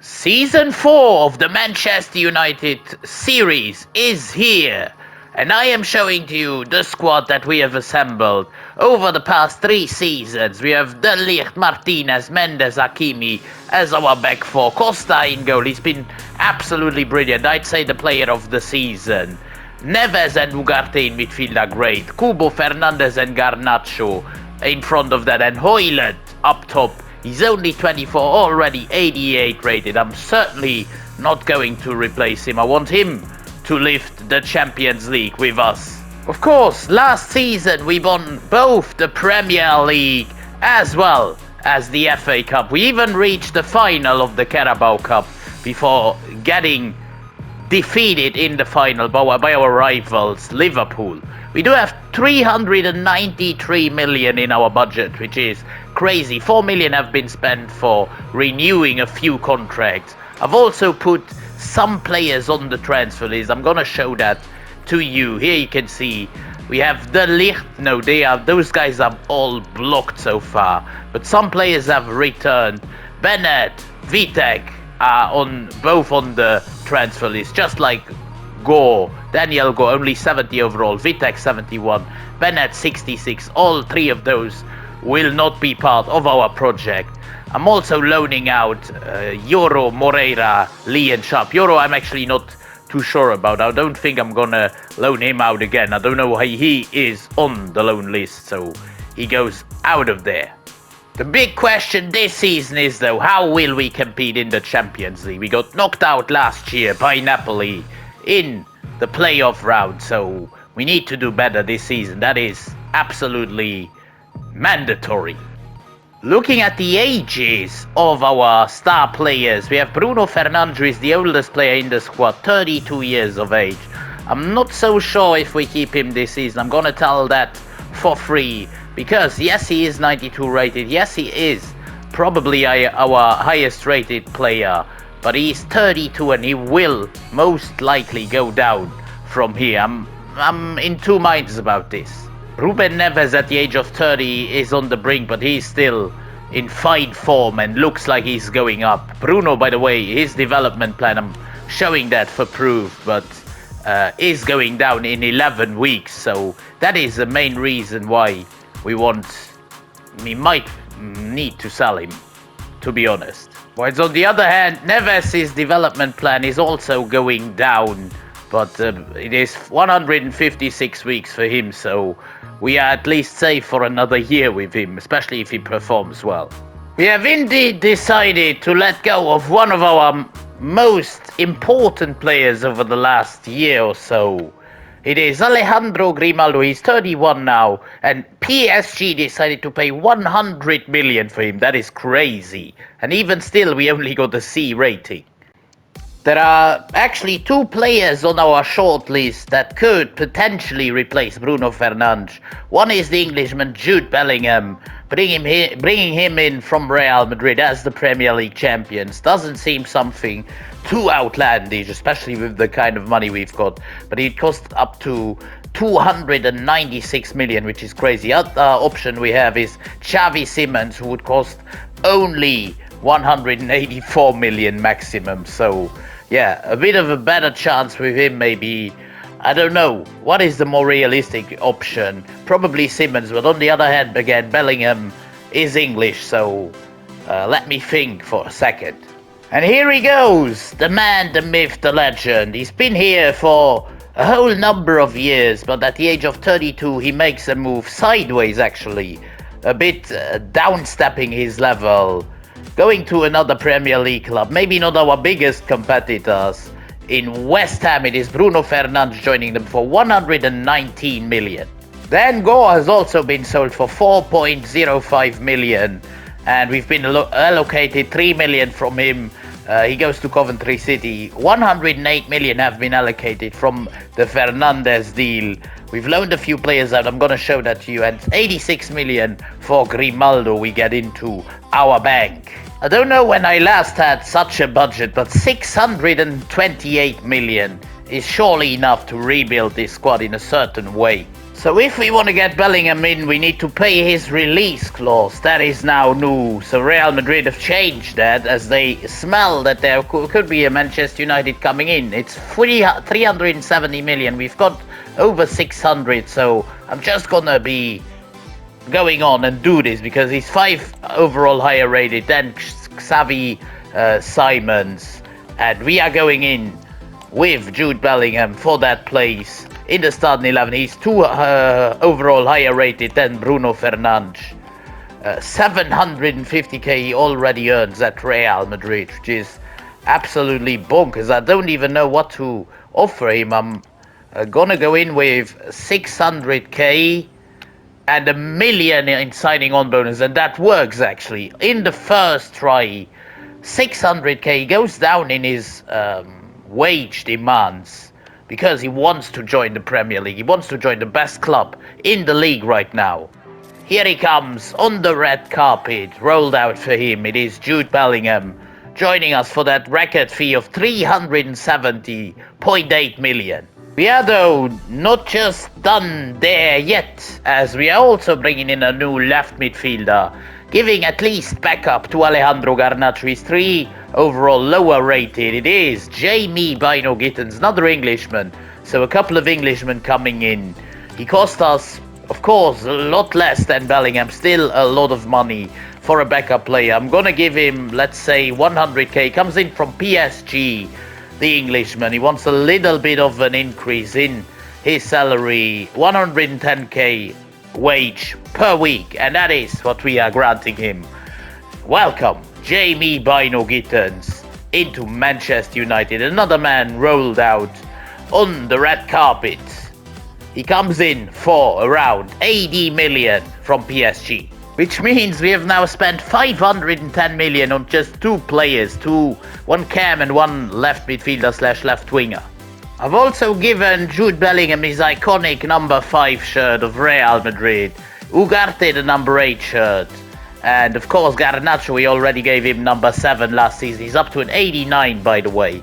Season 4 of the Manchester United series is here, and I am showing to you the squad that we have assembled over the past 3 seasons. We have De Ligt, Martinez, Mendes, Hakimi as our back four. Costa in goal. He's been absolutely brilliant. I'd say the player of the season. Neves and Ugarte in midfield are great. Kubo, Fernandes and Garnacho in front of that, and Højlund up top. He's only 24, already 88 rated. I'm certainly not going to replace him. I want him to lift the Champions League with us. Of course, last season we won both the Premier League as well as the FA Cup. We even reached the final of the Carabao Cup before getting defeated in the final by our rivals, Liverpool. We do have 393 million in our budget, which is crazy. 4 million have been spent for renewing a few contracts. I've also put some players on the transfer list. I'm gonna show that to you. Here you can see we have De Ligt. No, those guys are all blocked so far. But some players have returned. Bennett, Vitek are both on the transfer list, just like Go, Daniel Go, only 70 overall, Vitek 71, Bennett 66. All 3 of those will not be part of our project. I'm also loaning out Yoro, Moreira, Lee and Sharp. Yoro I'm actually not too sure about. I don't think I'm gonna loan him out again. I don't know why he is on the loan list, so he goes out of there. The big question this season is, though, how will we compete in the Champions League? We got knocked out last year by Napoli in the playoff round, so we need to do better this season. That is absolutely mandatory. Looking at the ages of our star players, we have Bruno Fernandes, who is the oldest player in the squad, 32 years of age. I'm not so sure if we keep him this season. I'm gonna tell that for free, because yes, he is 92 rated, yes, he is probably our highest rated player, but he's 32 and he will most likely go down from here. I'm in two minds about this. Ruben Neves at the age of 30 is on the brink, but he's still in fine form and looks like he's going up. Bruno, by the way, his development plan, I'm showing that for proof, but is going down in 11 weeks. So that is the main reason why we might need to sell him, to be honest. Whereas on the other hand, Neves' development plan is also going down, but it is 156 weeks for him, so we are at least safe for another year with him, especially if he performs well. We have indeed decided to let go of one of our most important players over the last year or so. It is Alejandro Grimaldo. He's 31 now, and PSG decided to pay 100 million for him. That is crazy. And even still, we only got a C rating. There are actually 2 players on our shortlist that could potentially replace Bruno Fernandes. One is the Englishman Jude Bellingham. Bringing him in from Real Madrid as the Premier League champions doesn't seem something too outlandish, especially with the kind of money we've got. But it costs up to 296 million, which is crazy. Other option we have is Xavi Simons, who would cost only 184 million maximum. So yeah, a bit of a better chance with him maybe. I don't know. What is the more realistic option? Probably Simons, but on the other hand, again, Bellingham is English, so let me think for a second. And here he goes, the man, the myth, the legend. He's been here for a whole number of years, but at the age of 32, he makes a move sideways, actually. A bit downstepping his level. Going to another Premier League club, maybe not our biggest competitors. In West Ham, it is Bruno Fernandes joining them for 119 million. Then Go has also been sold for 4.05 million, and we've been allocated 3 million from him. He goes to Coventry City. 108 million have been allocated from the Fernandes deal. We've loaned a few players out. I'm going to show that to you. And 86 million for Grimaldo we get into our bank. I don't know when I last had such a budget, but 628 million is surely enough to rebuild this squad in a certain way. So if we want to get Bellingham in, we need to pay his release clause. That is now new. So Real Madrid have changed that as they smell that there could be a Manchester United coming in. It's 370 million. We've got over 600, so I'm just gonna be going on and do this because he's 5 overall higher rated than Xavi Simons, and we are going in with Jude Bellingham for that place in the starting 11. He's 2 overall higher rated than Bruno Fernandes. 750k he already earns at Real Madrid, which is absolutely bonkers. I don't even know what to offer him. I'm gonna go in with 600k and 1 million in signing on bonus, and that works actually. In the first try, 600k goes down in his wage demands because he wants to join the Premier League. He wants to join the best club in the league right now. Here he comes on the red carpet, rolled out for him. It is Jude Bellingham joining us for that record fee of 370.8 million. We are though not just done there yet, as we are also bringing in a new left midfielder, giving at least backup to Alejandro Garnacho. He's 3 overall lower rated. It is Jamie Bino Gittens, another Englishman. So a couple of Englishmen coming in. He cost us, of course, a lot less than Bellingham, still a lot of money for a backup player. I'm gonna give him, let's say, 100k. Comes in from PSG. The Englishman, he wants a little bit of an increase in his salary, 110k wage per week, and that is what we are granting him. Welcome, Jamie Bino Gittens, into Manchester United. Another man rolled out on the red carpet. He comes in for around 80 million from PSG. Which means we have now spent 510 million on just 2 players, one cam and 1 left midfielder / left winger. I've also given Jude Bellingham his iconic number 5 shirt of Real Madrid, Ugarte the number 8 shirt, and of course Garnacho, we already gave him number 7 last season. He's up to an 89 by the way.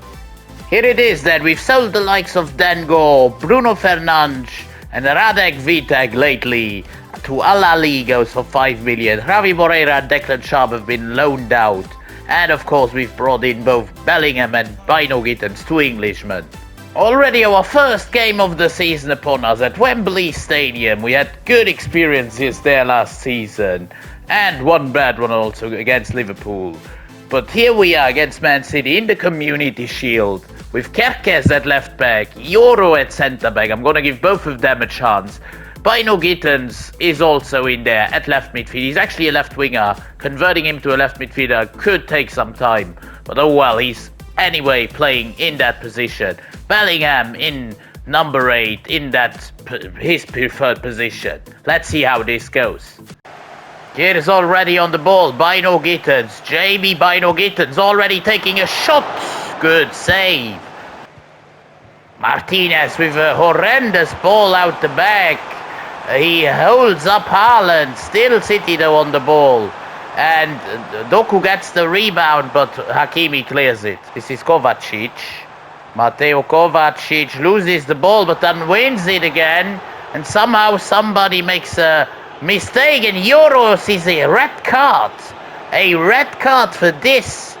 Here it is then, we've sold the likes of Dengo, Bruno Fernandes and Radek Vitek lately to Al-Ali goes for 5 million. Javi Moreira and Declan Sharp have been loaned out. And of course we've brought in both Bellingham and Bino Gittens, 2 Englishmen. Already our first game of the season upon us at Wembley Stadium. We had good experiences there last season. And one bad one also against Liverpool. But here we are against Man City in the Community Shield. With Kerkez at left back, Yoro at centre back. I'm gonna give both of them a chance. Bino Gittens is also in there at left midfield. He's actually a left winger. Converting him to a left midfielder could take some time. But oh well, he's anyway playing in that position. Bellingham in number 8 in that his preferred position. Let's see how this goes. Here is already on the ball. Bino Gittens. Jamie Bino Gittens already taking a shot. Good save. Martinez with a horrendous ball out the back. He holds up Haaland, still City though on the ball. And Doku gets the rebound, but Hakimi clears it. This is Kovacic. Mateo Kovacic loses the ball, but then wins it again. And somehow somebody makes a mistake, and Yoro sees a red card. A red card for this.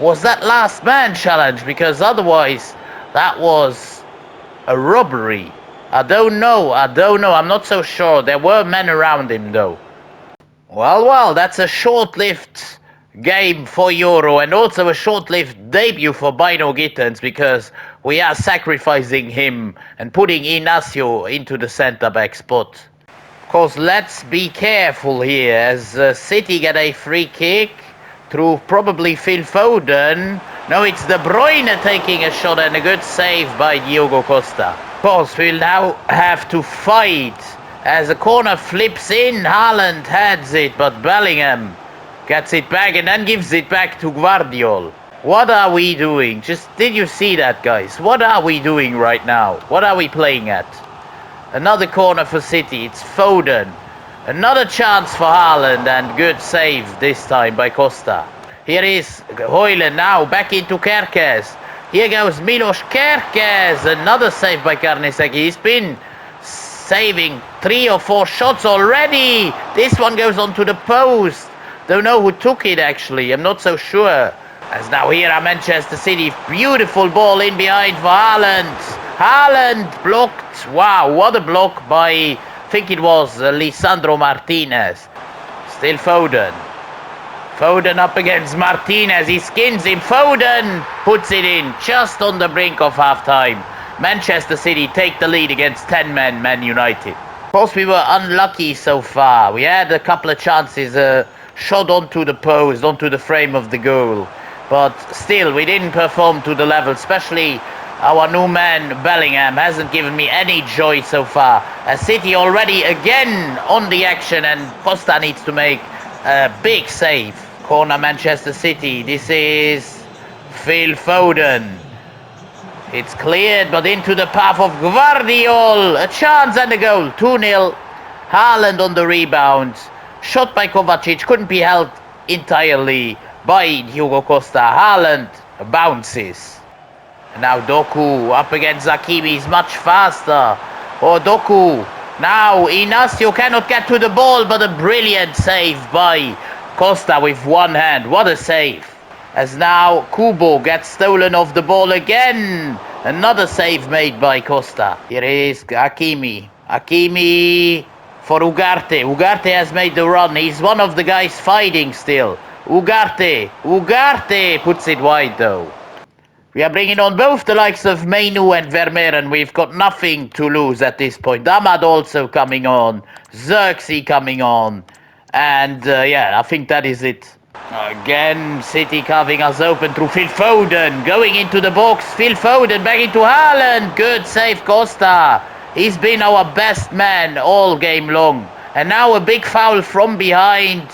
Was that last man challenge? Because otherwise, that was a robbery. I don't know, I'm not so sure. There were men around him though. Well, that's a short-lived game for Euro and also a short-lived debut for Bino Gittens because we are sacrificing him and putting Inacio into the centre-back spot. Of course, let's be careful here as City get a free kick through probably Phil Foden. No, it's De Bruyne taking a shot and a good save by Diogo Costa. Of course, we'll now have to fight as the corner flips in. Haaland heads it, but Bellingham gets it back and then gives it back to Guardiol. What are we doing? Did you see that, guys? What are we doing right now? What are we playing at? Another corner for City. It's Foden. Another chance for Haaland and good save this time by Costa. Here is Højlund now back into Kerkez. Here goes Milos Kerkez. Another save by Karnesecki. He's been saving 3 or 4 shots already. This one goes onto the post. Don't know who took it actually. I'm not so sure. As now here are Manchester City. Beautiful ball in behind for Haaland. Haaland blocked. Wow, what a block by, I think it was Lisandro Martinez. Still Foden. Foden up against Martinez. He skins him. Foden puts it in just on the brink of half-time. Manchester City take the lead against 10 men, Man United. Of course, we were unlucky so far. We had a couple of chances, shot onto the post, onto the frame of the goal. But still, we didn't perform to the level, especially our new man Bellingham hasn't given me any joy so far. City already again on the action, and Costa needs to make a big save. Corner Manchester City. This is Phil Foden. It's cleared, but into the path of Gvardiol. A chance and a goal. 2-0. Haaland on the rebound. Shot by Kovacic. Couldn't be held entirely by Hugo Costa. Haaland bounces. And now Doku up against Hakimi. He's much faster. Oh, Doku. Now Inacio cannot get to the ball, but a brilliant save by Costa with one hand. What a save. As now Kubo gets stolen off the ball again. Another save made by Costa. Here is Hakimi. Hakimi for Ugarte. Ugarte has made the run. He's one of the guys fighting still. Ugarte. Ugarte puts it wide though. We are bringing on both the likes of Mainu and Vermeeren. We've got nothing to lose at this point. Ahmad also coming on. Xerxes coming on. And yeah, I think that is it. Again, City carving us open through Phil Foden. Going into the box. Phil Foden back into Haaland. Good save, Costa. He's been our best man all game long. And now a big foul from behind.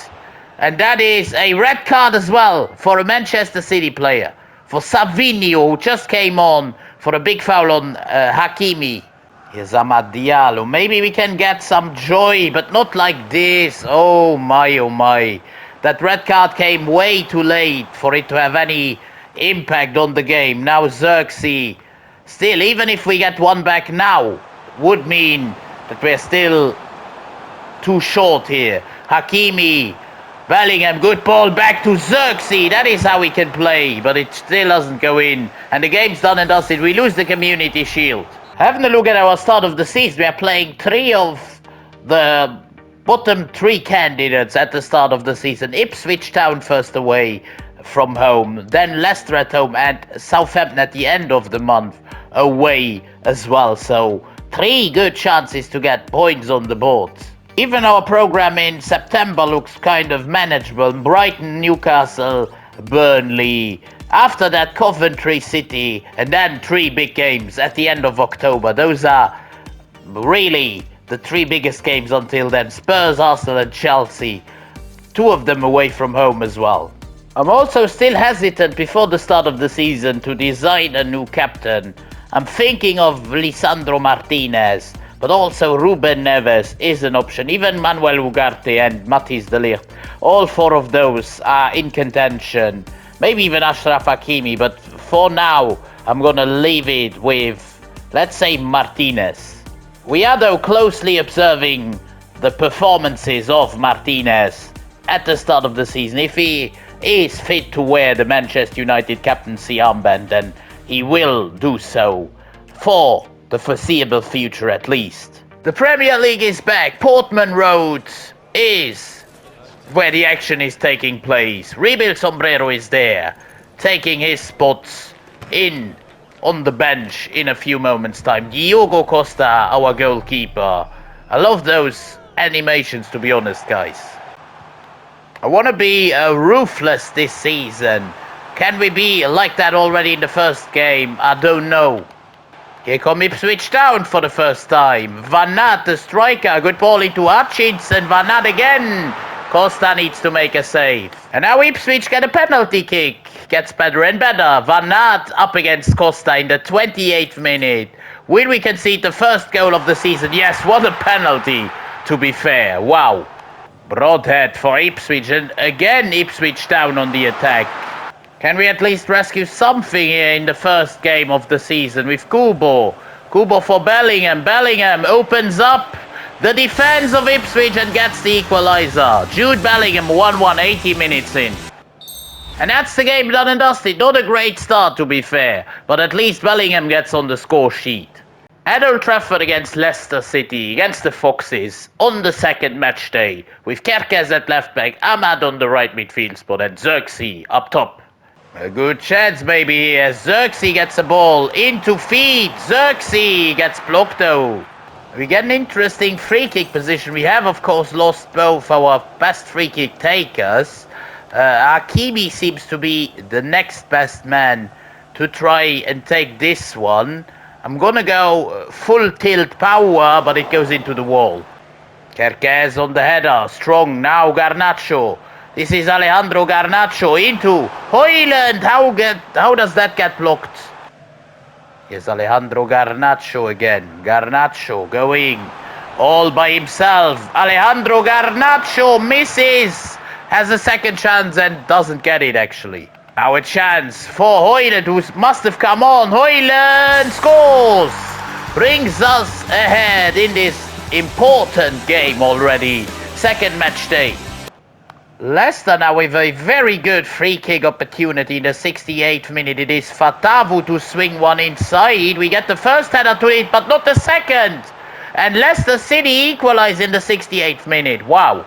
And that is a red card as well for a Manchester City player. For Savinho, who just came on for a big foul on Hakimi. Here's Amad Diallo. Maybe we can get some joy, but not like this. Oh my, oh my. That red card came way too late for it to have any impact on the game. Now Xerxes. Still, even if we get one back now, would mean that we're still too short here. Hakimi. Bellingham, good ball back to Xerxes. That is how we can play, but it still doesn't go in. And the game's done and dusted. We lose the Community Shield. Having a look at our start of the season, we are playing 3 of the bottom 3 candidates at the start of the season. Ipswich Town first away from home, then Leicester at home, and Southampton at the end of the month away as well. So 3 good chances to get points on the board. Even our program in September looks kind of manageable. Brighton, Newcastle, Burnley. After that, Coventry City, and then 3 big games at the end of October. Those are really the 3 biggest games until then. Spurs, Arsenal and Chelsea. 2 of them away from home as well. I'm also still hesitant before the start of the season to design a new captain. I'm thinking of Lisandro Martinez. But also Ruben Neves is an option. Even Manuel Ugarte and Matthijs de Ligt. All 4 of those are in contention. Maybe even Achraf Hakimi. But for now, I'm going to leave it with, let's say, Martinez. We are, though, closely observing the performances of Martinez at the start of the season. If he is fit to wear the Manchester United captaincy armband, then he will do so for the foreseeable future at least. The Premier League is back. Portman Road is where the action is taking place. Rebuild Sombrero is there, taking his spots in on the bench in a few moments' time. Diogo Costa, our goalkeeper. I love those animations, to be honest, guys. I want to be ruthless this season. Can we be like that already in the first game? I don't know. Here come Ipswich Town for the first time. Van Aert, the striker. Good ball into Hutchins and Van Aert again. Costa needs to make a save. And now Ipswich get a penalty kick. Gets better and better. Van Aert up against Costa in the 28th minute. Will we concede the first goal of the season? Yes, what a penalty, to be fair. Wow. Broadhead for Ipswich. And again Ipswich Town on the attack. Can we at least rescue something here in the first game of the season with Kubo? Kubo for Bellingham. Bellingham opens up the defense of Ipswich and gets the equalizer. Jude Bellingham 1-1, 80 minutes in. And that's the game done and dusted. Not a great start, to be fair, but at least Bellingham gets on the score sheet. At Old Trafford against Leicester City, against the Foxes, on the second match day, with Kerkez at left back, Ahmad on the right midfield spot, and Xerxes up top. A good chance maybe here. Xerxes gets the ball into feet. Xerxes gets blocked though. We get an interesting free kick position. We have, of course, lost both our best free kick takers. Hakimi seems to be the next best man to try and take this one. I'm gonna go full tilt power, but it goes into the wall. Kerkez on the header, strong, now Garnacho. This is Alejandro Garnacho into Højlund. How does that get blocked? Here's Alejandro Garnacho again. Garnacho going all by himself. Alejandro Garnacho misses. Has a second chance and doesn't get it actually. Now a chance for Højlund, who must have come on. Højlund scores! Brings us ahead in this important game already. Second match day. Leicester now with a very good free kick opportunity in the 68th minute. It is Fatavu to swing one inside. We get the first header to it, but not the second. And Leicester City equalize in the 68th minute. Wow.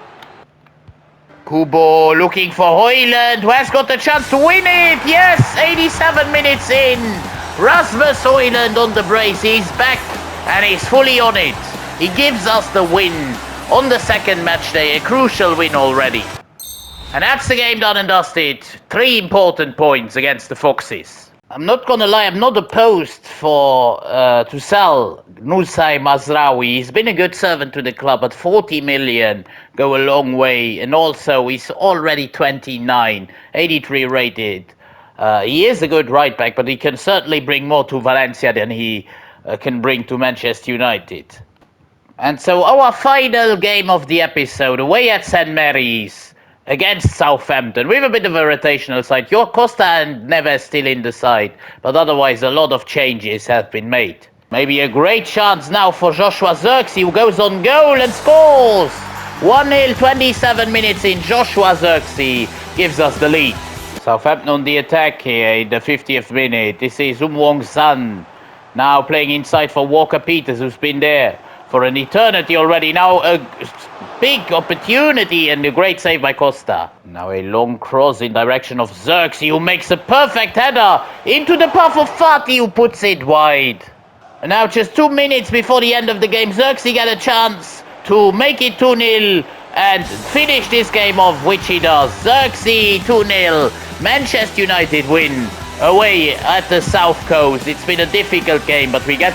Kubo looking for Højlund, who has got the chance to win it. Yes, 87 minutes in. Rasmus Højlund on the brace. He's back and he's fully on it. He gives us the win on the second match day. A crucial win already. And that's the game done and dusted. 3 important points against the Foxes. I'm not gonna lie, I'm not opposed to sell Nusay Mazraoui. He's been a good servant to the club, but 40 million go a long way. And also, he's already 29, 83 rated. He is a good right back, but he can certainly bring more to Valencia than he can bring to Manchester United. And so our final game of the episode, away at St Mary's against Southampton. We have a bit of a rotational side. Your Costa and Neves still in the side, but otherwise a lot of changes have been made. Maybe a great chance now for Joshua Xerxes, who goes on goal and scores! 1-0, 27 minutes in. Joshua Xerxes gives us the lead. Southampton on the attack here in the 50th minute. This is Wong San now playing inside for Walker Peters, who's been there for an eternity already. Now a big opportunity and a great save by Costa. Now a long cross in direction of Xerxes, who makes a perfect header into the path of Fati, who puts it wide. And now just 2 minutes before the end of the game, Xerxes got a chance to make it 2-0 and finish this game off, which he does. Xerxes 2-0. Manchester United win away at the South Coast. It's been a difficult game, but we get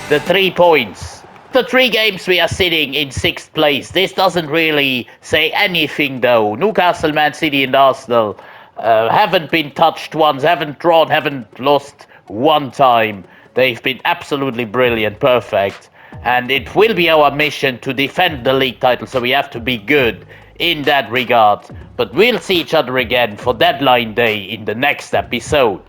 the 3 points. After 3 games, we are sitting in 6th place. This doesn't really say anything, though. Newcastle, Man City and Arsenal haven't been touched once, haven't drawn, haven't lost one time. They've been absolutely brilliant, perfect. And it will be our mission to defend the league title, so we have to be good in that regard. But we'll see each other again for deadline day in the next episode.